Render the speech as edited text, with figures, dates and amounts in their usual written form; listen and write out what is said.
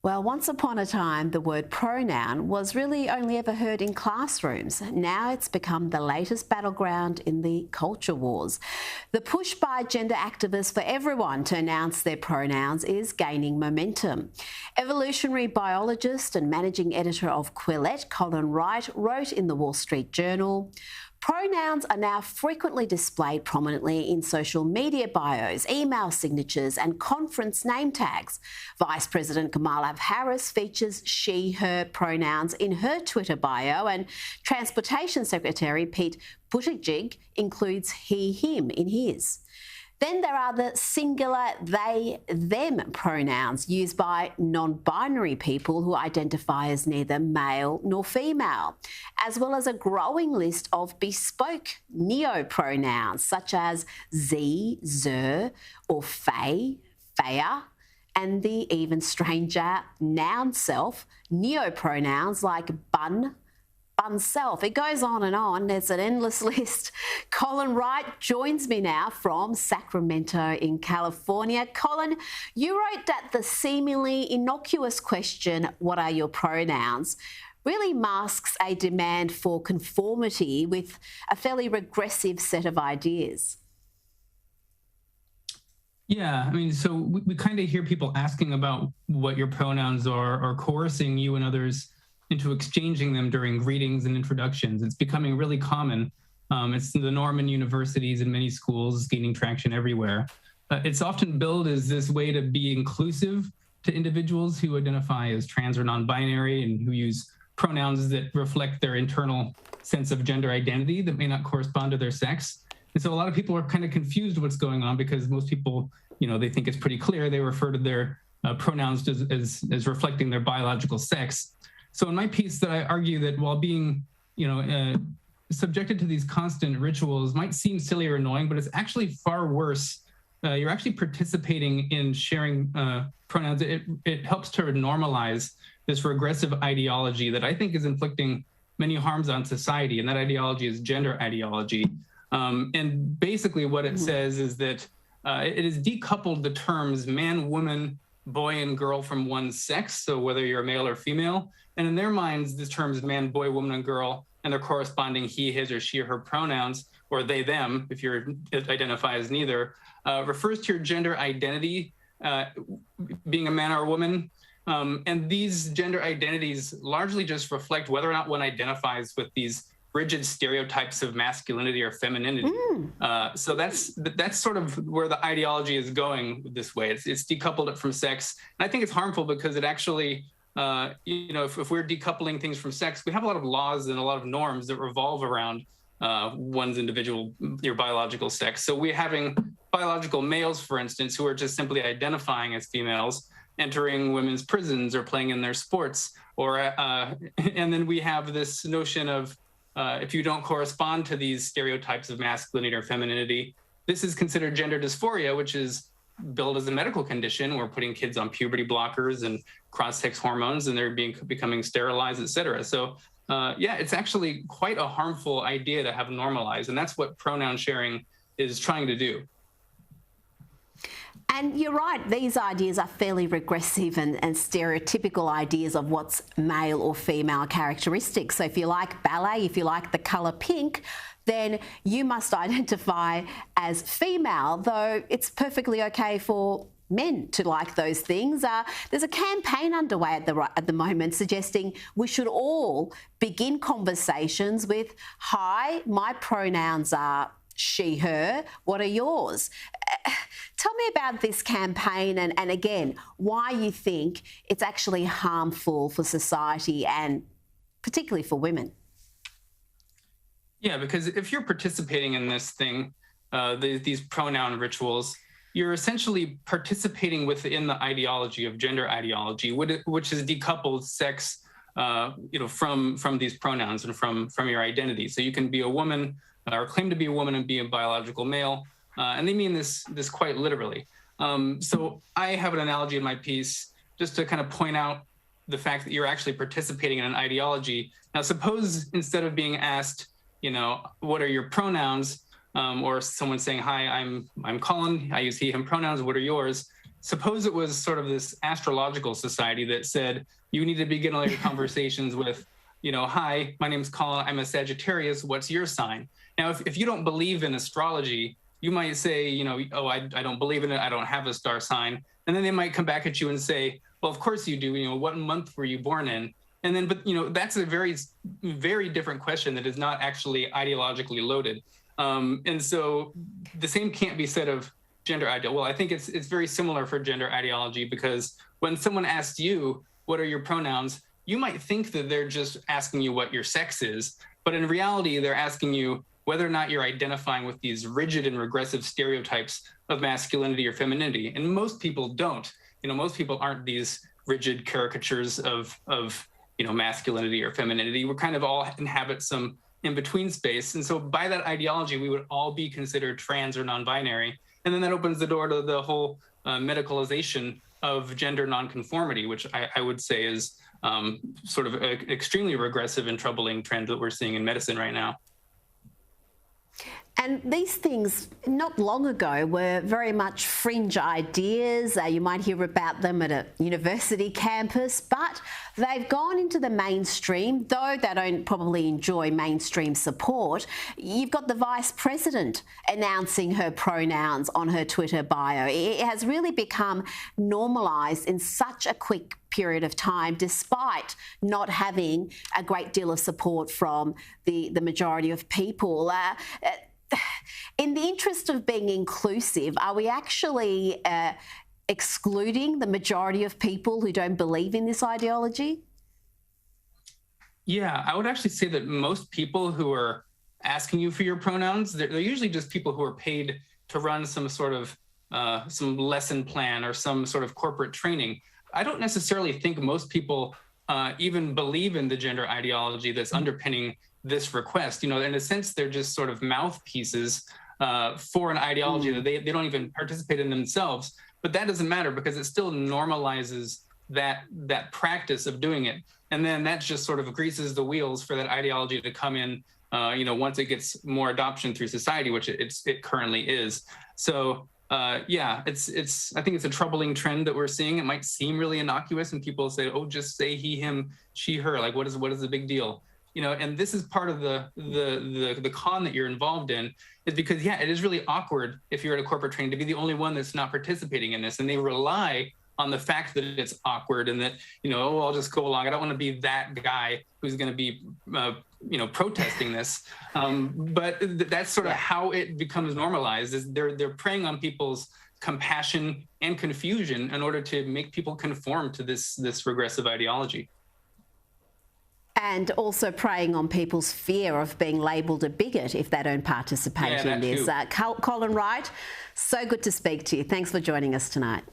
Well, once upon a time, the word pronoun was really only ever heard in classrooms. Now it's become the latest battleground in the culture wars. The push by gender activists for everyone to announce their pronouns is gaining momentum. Evolutionary biologist and managing editor of Quillette, Colin Wright, wrote in the Wall Street Journal, pronouns are now frequently displayed prominently in social media bios, email signatures and conference name tags. Vice President Kamala Harris features she, her pronouns in her Twitter bio, and Transportation Secretary Pete Buttigieg includes he, him in his. Then there are the singular they, them pronouns used by non-binary people who identify as neither male nor female, as well as a growing list of bespoke neo-pronouns such as ze, ze, or fey, feya, and the even stranger noun self neo-pronouns like bun, self. It goes on and on. There's an endless list. Colin Wright joins me now from Sacramento in California. Colin, you wrote that the seemingly innocuous question, what are your pronouns, really masks a demand for conformity with a fairly regressive set of ideas. Yeah, I mean, so we kind of hear people asking about what your pronouns are, or coercing you and others into exchanging them during greetings and introductions. It's becoming really common. It's the norm in universities and many schools, gaining traction everywhere. It's often billed as this way to be inclusive to individuals who identify as trans or non-binary and who use pronouns that reflect their internal sense of gender identity that may not correspond to their sex. And so a lot of people are kind of confused what's going on because most people, they think it's pretty clear. They refer to their pronouns as reflecting their biological sex. So in my piece that I argue that while being, subjected to these constant rituals might seem silly or annoying, but it's actually far worse. You're actually participating in sharing pronouns. It helps to normalize this regressive ideology that I think is inflicting many harms on society. And that ideology is gender ideology. And basically what it says is that it has decoupled the terms man, woman, boy, and girl from one's sex. So whether you're male or female. And in their minds, the terms man, boy, woman, and girl, and their corresponding he, his, or she, or her pronouns, or they, them, if you identify as neither, refers to your gender identity, being a man or a woman. And these gender identities largely just reflect whether or not one identifies with these rigid stereotypes of masculinity or femininity. So that's sort of where the ideology is going this way. It's decoupled it from sex. And I think it's harmful because it actually, if we're decoupling things from sex, we have a lot of laws and a lot of norms that revolve around one's your biological sex. So we're having biological males, for instance, who are just simply identifying as females, entering women's prisons or playing in their sports. And then we have this notion of, if you don't correspond to these stereotypes of masculinity or femininity, this is considered gender dysphoria, which is billed as a medical condition. We're putting kids on puberty blockers and cross-sex hormones, and they're becoming sterilized, et cetera. So, it's actually quite a harmful idea to have normalized, and that's what pronoun sharing is trying to do. And you're right, these ideas are fairly regressive and stereotypical ideas of what's male or female characteristics. So if you like ballet, if you like the colour pink, then you must identify as female, though it's perfectly okay for men to like those things. There's a campaign underway at the moment suggesting we should all begin conversations with, hi, my pronouns are she, her, what are yours? Tell me about this campaign and again, why you think it's actually harmful for society and particularly for women. Yeah, because if you're participating in this thing, these pronoun rituals, you're essentially participating within the ideology of gender ideology, which is decoupled sex, from these pronouns and from your identity. So you can be a woman or claim to be a woman and be a biological male. And they mean this quite literally. So I have an analogy in my piece just to kind of point out the fact that you're actually participating in an ideology. Now, suppose instead of being asked, what are your pronouns? Or someone saying, hi, I'm Colin, I use he, him pronouns, what are yours? suppose it was sort of this astrological society that said you need to begin all your conversations with, hi, my name's Colin, I'm a Sagittarius, what's your sign? Now, if you don't believe in astrology, you might say, oh, I don't believe in it, I don't have a star sign. And then they might come back at you and say, well, of course you do, what month were you born in? And then, but that's a very, very different question that is not actually ideologically loaded. And so the same can't be said of gender ideology. Well, I think it's very similar for gender ideology, because when someone asks you, what are your pronouns? You might think that they're just asking you what your sex is, but in reality, they're asking you whether or not you're identifying with these rigid and regressive stereotypes of masculinity or femininity. And most people don't. Most people aren't these rigid caricatures of masculinity or femininity. We're kind of all inhabit some in-between space. And so by that ideology, we would all be considered trans or non-binary. And then that opens the door to the whole medicalization of gender nonconformity, which I would say is sort of an extremely regressive and troubling trend that we're seeing in medicine right now. And these things, not long ago, were very much fringe ideas. You might hear about them at a university campus, but they've gone into the mainstream, though they don't probably enjoy mainstream support. You've got the Vice President announcing her pronouns on her Twitter bio. It has really become normalised in such a quick period of time, despite not having a great deal of support from the majority of people. In the interest of being inclusive, are we actually excluding the majority of people who don't believe in this ideology? Yeah, I would actually say that most people who are asking you for your pronouns, they're usually just people who are paid to run some sort of some lesson plan or some sort of corporate training. I don't necessarily think most people even believe in the gender ideology that's underpinning this request. In a sense, they're just sort of mouthpieces for an ideology that they don't even participate in themselves. But that doesn't matter, because it still normalizes that practice of doing it. And then that just sort of greases the wheels for that ideology to come in, once it gets more adoption through society, which it currently is. So yeah, I think it's a troubling trend that we're seeing. It might seem really innocuous, and people say, oh, just say he, him, she, her. Like, what is the big deal? And this is part of the con that you're involved in, is because, yeah, it is really awkward if you're at a corporate training to be the only one that's not participating in this. And they rely on the fact that it's awkward and that, oh, I'll just go along. I don't want to be that guy who's going to be, protesting this. But that's sort of how it becomes normalized, is they're preying on people's compassion and confusion in order to make people conform to this regressive ideology. And also preying on people's fear of being labelled a bigot if they don't participate in this. Colin Wright, so good to speak to you. Thanks for joining us tonight.